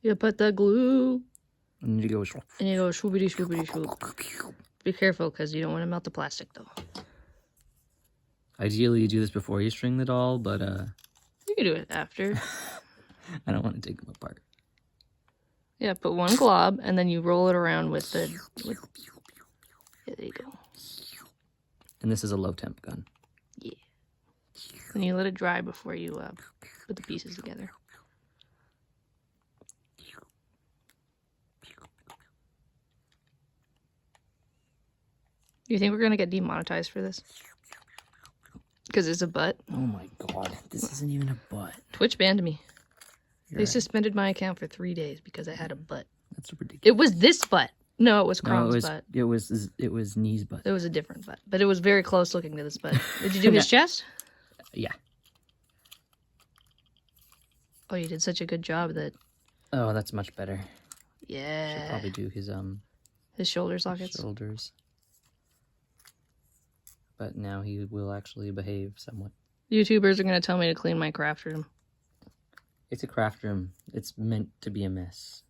You put the glue. And you go. And you go swoopity swoopity swoop. Be careful because you don't want to melt the plastic though. Ideally, you do this before you string the doll, but You can do it after. I don't want to take them apart. Yeah, put one glob and then you roll it around with the. Yeah, there you go. And this is a low temp gun. Yeah. And you let it dry before you put the pieces together. You think we're gonna get demonetized for this? Because it's a butt? Oh my god, this isn't even a butt. Twitch banned me. You're They right. suspended my account for 3 days because I had a butt. That's ridiculous. It was this butt. No, it was No, Crom's butt. it was Knee's butt. It was a different butt, but it was very close looking to this butt. Did you do his chest? Yeah. Oh, you did such a good job that. Oh, that's much better. Yeah. Should probably do his shoulder sockets. Shoulders. But now he will actually behave somewhat. YouTubers are gonna tell me to clean my craft room. It's a craft room. It's meant to be a mess.